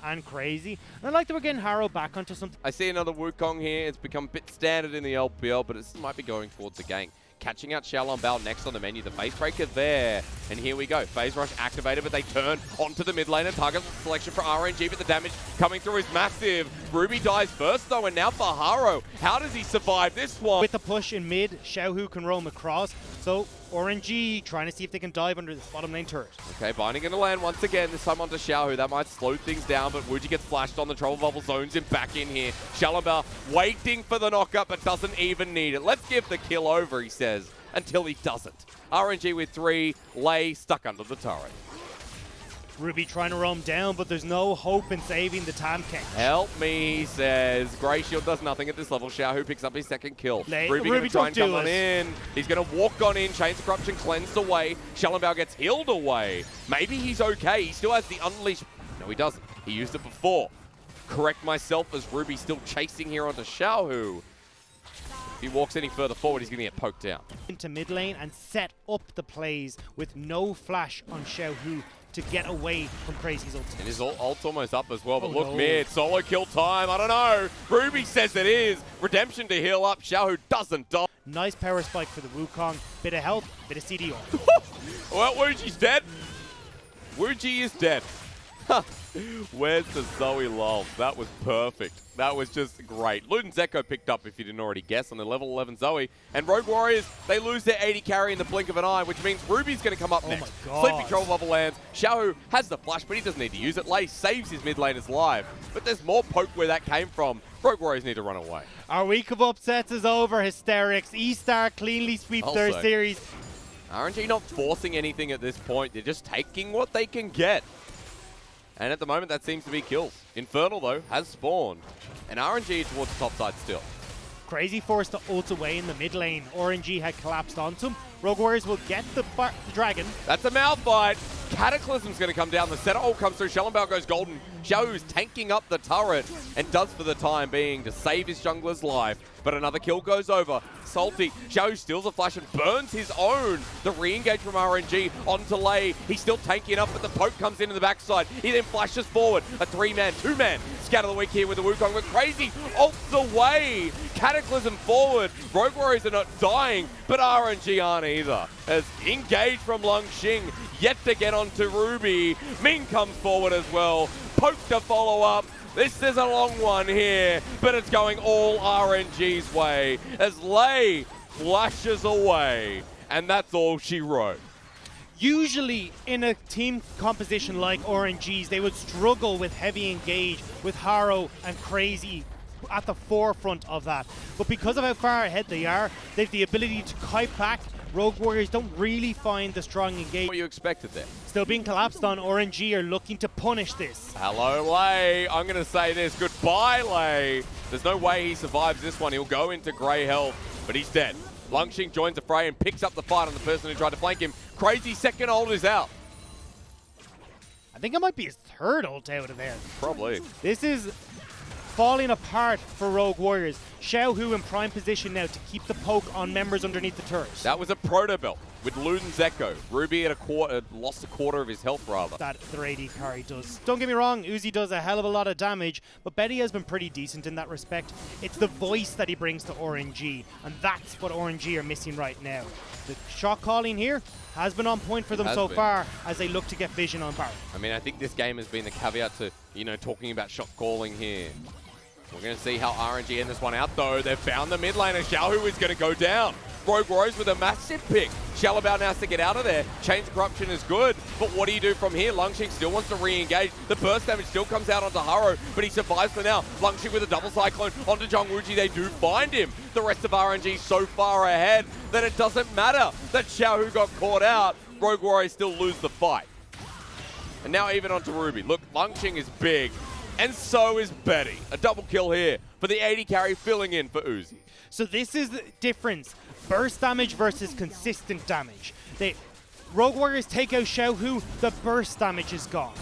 and Crazy. And I like that we're getting Harrow back onto something. I see another Wukong here. It's become a bit standard in the LPL, but it might be going towards the gank. Catching out Xiaolongbao next on the menu. The phase breaker there. And here we go. Phase rush activated, but they turn onto the mid lane. And target selection for RNG, but the damage coming through is massive. Ruby dies first, though, and now for Harrow. How does he survive this one? With the push in mid, Xiaohu can roam across. So RNG trying to see if they can dive under this bottom lane turret. Okay, binding into land once again, this time onto Xiaohu. That might slow things down, but Wuji gets flashed on the trouble bubble, zones him back in here. Xiaolongbao waiting for the knockup, but doesn't even need it. Let's give the kill over, he says, until he doesn't. RNG with 3, Lei stuck under the turret. Ruby trying to roam down, but there's no hope in saving the Tam King. Help me, he says. Grey Shield does nothing at this level. Xiaohu picks up his second kill. Ruby going to try and come on in. He's going to walk on in. Chains of Corruption cleansed away. Xiaolongbao gets healed away. Maybe he's okay. He still has the Unleash. No, he doesn't. He used it before. Correct myself as Ruby's still chasing here onto Xiaohu. If he walks any further forward, he's going to get poked out. Into mid lane and set up the plays with no flash on Xiaohu to get away from Crazy's ult. And his ult's almost up as well, but look, no. mid, solo kill time, I don't know. Ruby says it is. Redemption to heal up, Xiaohu doesn't die. Nice power spike for the Wukong. Bit of health, bit of CDR. Well, Wuji's dead. Wuji is dead. Where's the Zoe love? That was perfect. That was just great. Luden's Echo picked up, if you didn't already guess, on the level 11 Zoe. And Rogue Warriors, they lose their 80 carry in the blink of an eye, which means Ruby's going to come up next. My God. Sleeping Trouble Bubble lands. Xiaohu has the flash, but he doesn't need to use it. Lei saves his mid laner's life. But there's more poke where that came from. Rogue Warriors need to run away. Our week of upsets is over, Hysterics. E-Star cleanly sweep their series. RNG not forcing anything at this point. They're just taking what they can get. And at the moment, that seems to be kills. Infernal, though, has spawned. And RNG towards the top side still. Crazy forced to ult away in the mid lane. RNG had collapsed onto him. Rogue Warriors will get the dragon. That's a mouth fight. Cataclysm's going to come down. The setter ult comes through. Xiaolongbao goes golden. Xiaohu's tanking up the turret and does for the time being to save his jungler's life. But another kill goes over. Salty. Xiaohu steals a flash and burns his own. The re-engage from RNG onto Lei. He's still tanking up, but the poke comes in the backside. He then flashes forward. A 3-man, 2-man. Scatter the week here with the Wukong. But Crazy ults away. Cataclysm forward. Rogue Warriors are not dying, but RNG aren't either. As engaged from Longxing, yet to get onto Ruby. Ming comes forward as well. Poke to follow up. This is a long one here, but it's going all RNG's way as Lei flashes away, and that's all she wrote. Usually in a team composition like RNG's, they would struggle with heavy engage with Harrow and Crazy at the forefront of that. But because of how far ahead they are, they have the ability to kite back. Rogue Warriors don't really find the strong engage. What you expected there? Still being collapsed on, RNG are looking to punish this. Hello, Lei. I'm going to say this. Goodbye, Lei. There's no way he survives this one. He'll go into grey health, but he's dead. Longxing joins the fray and picks up the fight on the person who tried to flank him. Crazy second ult is out. I think it might be his third ult out of there. Probably. This is falling apart for Rogue Warriors. Xiaohu in prime position now to keep the poke on members underneath the turret. That was a proto belt with Luden's Echo. Ruby at lost a quarter of his health, rather. That their AD carry does. Don't get me wrong, Uzi does a hell of a lot of damage, but Betty has been pretty decent in that respect. It's the voice that he brings to RNG, and that's what RNG are missing right now. The shot calling here has been on point for them so far as they look to get vision on Barret. I mean, I think this game has been the caveat to, talking about shot calling here. We're going to see how RNG end this one out, though. They've found the mid lane, and Xiaohu is going to go down. Rogue Warriors with a massive pick. Xiaolongbao now has to get out of there. Chains of Corruption is good, but what do you do from here? Longxing still wants to re-engage. The burst damage still comes out onto Harrow, but he survives for now. Longxing with a double cyclone onto Zhongwuji. They do find him. The rest of RNG so far ahead that it doesn't matter that Xiaohu got caught out. Rogue Warriors still lose the fight. And now even onto Ruby. Look, Longxing is big. And so is Betty. A double kill here for the 80 carry filling in for Uzi. So this is the difference. Burst damage versus consistent damage. Rogue Warriors take out Xiaohu, the burst damage is gone.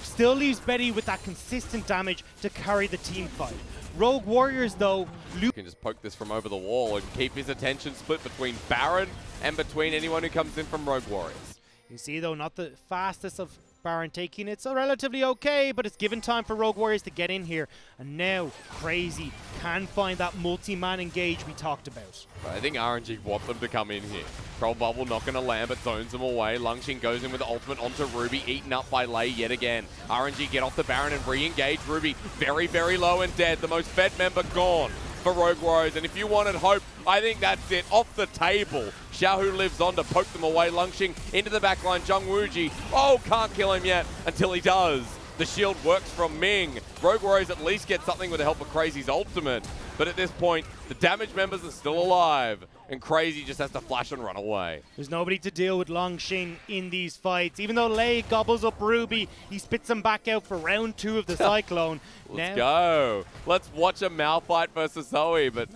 Still leaves Betty with that consistent damage to carry the team fight. Rogue Warriors, though, can just poke this from over the wall and keep his attention split between Baron and between anyone who comes in from Rogue Warriors. You see, though, not the fastest of Baron taking it's relatively okay, but it's given time for Rogue Warriors to get in here. And now Crazy can find that multi-man engage we talked about. I think RNG want them to come in here. Troll Bubble not going to land, but zones them away. Lungxing goes in with the ultimate onto Ruby, eaten up by Lei yet again. RNG get off the Baron and re-engage Ruby. Very, very low and dead. The most fed member gone for Rogue Warriors. And if you wanted hope, I think that's it. Off the table. Xiaohu lives on to poke them away. Lungxing into the backline. Zheng Wuji. Oh, can't kill him yet until he does. The shield works from Ming. Rogue Warriors at least get something with the help of Crazy's ultimate. But at this point, the damage members are still alive. And Crazy just has to flash and run away. There's nobody to deal with Longxing in these fights. Even though Lei gobbles up Ruby, he spits him back out for round 2 of the Cyclone. Let's go. Let's watch a Malphite versus Zoe, but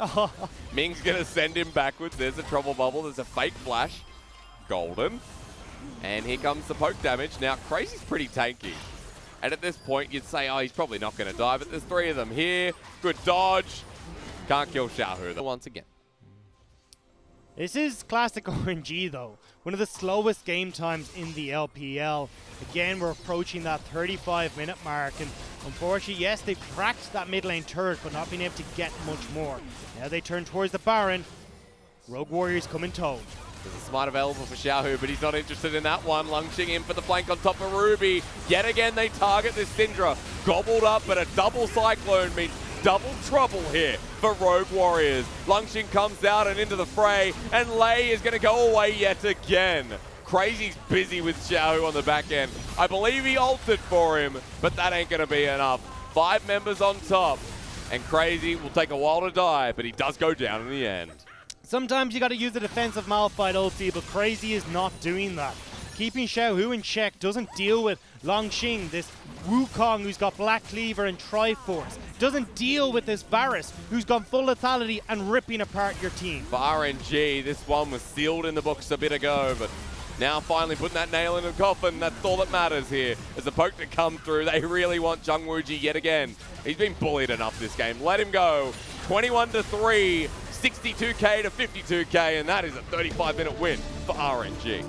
Ming's going to send him backwards. There's a Trouble Bubble. There's a fake flash. Golden. And here comes the poke damage. Now, Crazy's pretty tanky. And at this point, you'd say, oh, he's probably not going to die, but there's 3 of them here. Good dodge. Can't kill Xiaohu once again. This is classic RNG though. One of the slowest game times in the LPL. Again, we're approaching that 35-minute mark, and unfortunately, yes, they've cracked that mid lane turret, but not been able to get much more. Now they turn towards the Baron. Rogue Warriors come in tow. There's a smite available for Xiaohu, but he's not interested in that one. Lungxing in for the flank on top of Ruby. Yet again, they target this Syndra. Gobbled up, but a double Cyclone means double trouble here for Rogue Warriors. Lungxing comes out and into the fray, and Lei is going to go away yet again. Crazy's busy with Xiaohu on the back end. I believe he ulted for him, but that ain't going to be enough. 5 members on top, and Crazy will take a while to die, but he does go down in the end. Sometimes you got to use a defensive Malphite ulti, but Crazy is not doing that. Keeping Xiaohu in check doesn't deal with Longxing, this Wukong who's got Black Cleaver and Triforce. Doesn't deal with this Varus who's got full lethality and ripping apart your team. For RNG, this one was sealed in the books a bit ago, but now finally putting that nail in the coffin, that's all that matters here. As the poke to come through, they really want Zheng Wuji yet again. He's been bullied enough this game. Let him go. 21-3, 62k to 52k, and that is a 35-minute win for RNG.